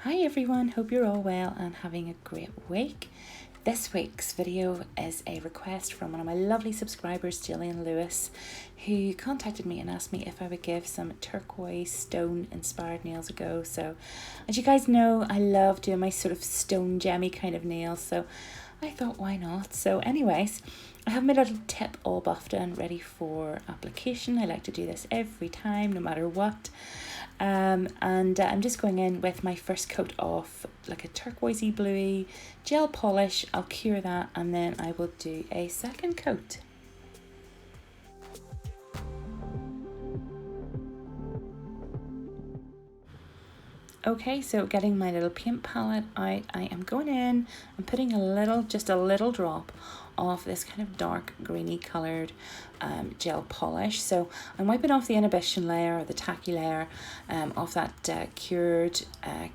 Hi everyone, hope you're all well and having a great week. This week's video is a request from one of my lovely subscribers, Gillian Lewis, who contacted me and asked me if I would give some turquoise stone inspired nails a go. So as you guys know, I love doing my sort of stone gemmy kind of nails, so I thought why not. So anyways, I have my little tip all buffed and ready for application. I like to do this every time, no matter what. I'm just going in with my first coat of like a turquoisey bluey gel polish. I'll cure that and then I will do a second coat. Okay, so getting my little paint palette out, I am going in and putting just a little drop of this kind of dark greeny coloured gel polish. So I'm wiping off the inhibition layer or the tacky layer of that cured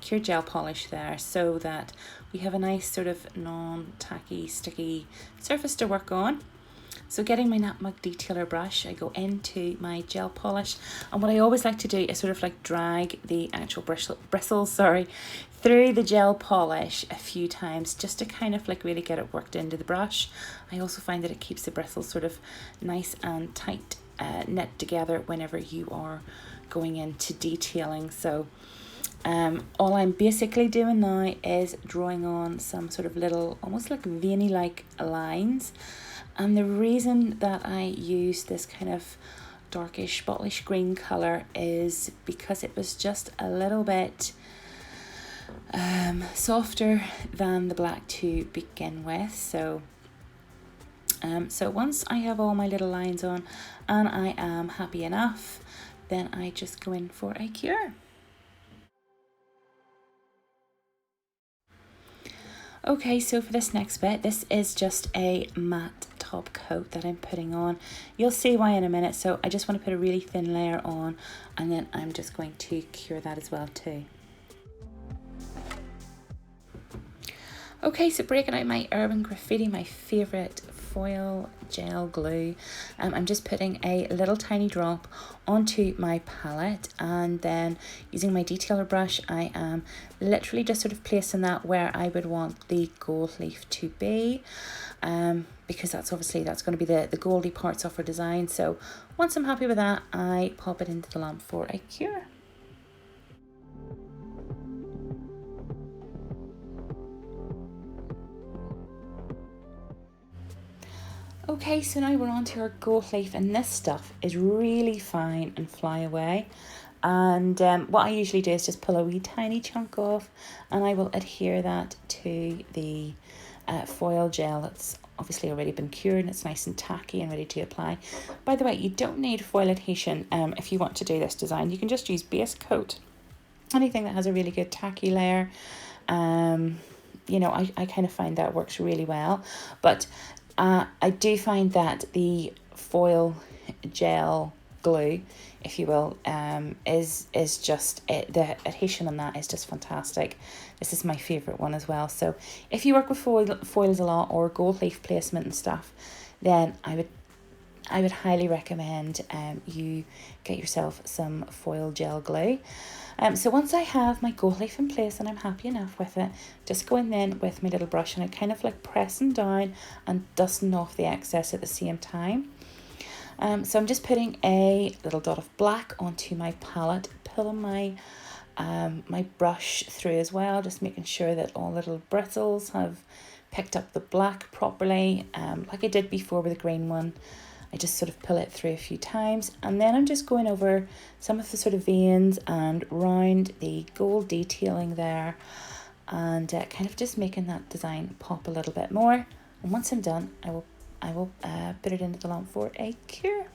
gel polish there, so that we have a nice sort of non-tacky, sticky surface to work on. So getting my nutmeg detailer brush, I go into my gel polish, and what I always like to do is sort of like drag the actual bristles through the gel polish a few times, just to kind of like really get it worked into the brush. I also find that it keeps the bristles sort of nice and tight, knit together whenever you are going into detailing. So all I'm basically doing now is drawing on some sort of little, almost like veiny like lines. And the reason that I use this kind of darkish bottlish green colour is because it was just a little bit softer than the black to begin with. So once I have all my little lines on and I am happy enough, then I just go in for a cure. Okay, so for this next bit, this is just a matte top coat that I'm putting on. You'll see why in a minute. So I just want to put a really thin layer on, and then I'm just going to cure that as well too. Okay, so breaking out my Urban Graffiti, my favourite foil gel glue. I'm just putting a little tiny drop onto my palette, and then using my detailer brush, I am literally just sort of placing that where I would want the gold leaf to be, because that's going to be the goldy parts of our design. So once I'm happy with that, I pop it into the lamp for a cure. Okay, so now we're on to our gold leaf, and this stuff is really fine and fly away. And what I usually do is just pull a wee tiny chunk off, and I will adhere that to the foil gel that's obviously already been cured, and it's nice and tacky and ready to apply. By the way, you don't need foil adhesion if you want to do this design. You can just use base coat, anything that has a really good tacky layer. You know, I kind of find that works really well, but I do find that the foil gel glue, if you will, is just the adhesion on that is just fantastic. This is my favourite one as well. So if you work with foils a lot, or gold leaf placement and stuff, then I would highly recommend you get yourself some foil gel glue. So once I have my gold leaf in place and I'm happy enough with it, just go in then with my little brush, and I kind of like pressing down and dusting off the excess at the same time. So I'm just putting a little dot of black onto my palette, pulling my my brush through as well, just making sure that all little bristles have picked up the black properly, like I did before with the green one. I just sort of pull it through a few times, and then I'm just going over some of the sort of veins and round the gold detailing there, and kind of just making that design pop a little bit more. And once I'm done, I will put it into the lamp for a cure.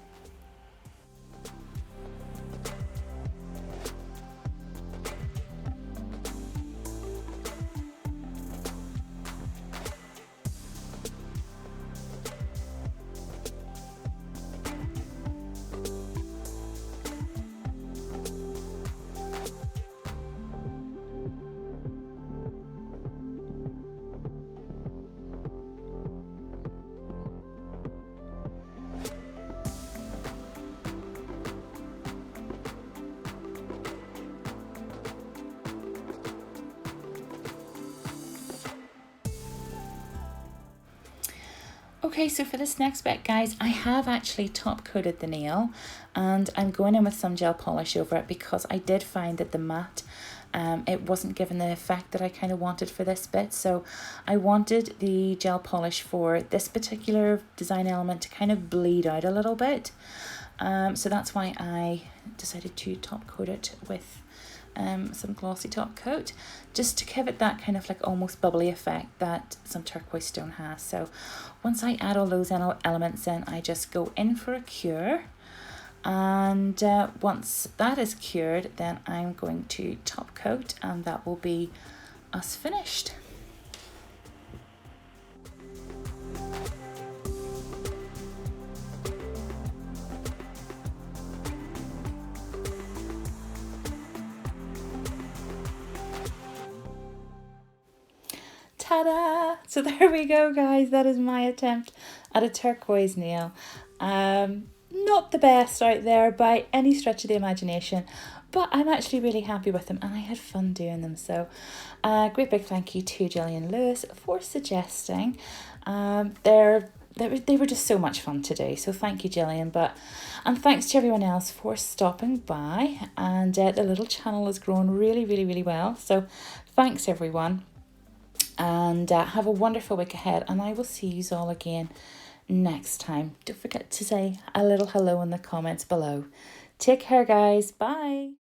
Okay, so for this next bit, guys, I have actually top coated the nail, and I'm going in with some gel polish over it because I did find that the matte, it wasn't given the effect that I kind of wanted for this bit. So I wanted the gel polish for this particular design element to kind of bleed out a little bit. So that's why I decided to top coat it with some glossy top coat, just to give it that kind of like almost bubbly effect that some turquoise stone has. So once I add all those elements in, I just go in for a cure, and once that is cured, then I'm going to top coat, and that will be us finished. Ta-da! So there we go, guys. That is my attempt at a turquoise nail. Not the best out there by any stretch of the imagination, but I'm actually really happy with them, and I had fun doing them. So great big thank you to Gillian Lewis for suggesting. They were just so much fun to do, so thank you, Gillian. And thanks to everyone else for stopping by, and the little channel has grown really, really, really well. So thanks, everyone. And have a wonderful week ahead, and I will see you all again next time. Don't forget to say a little hello in the comments below. Take care, guys. Bye.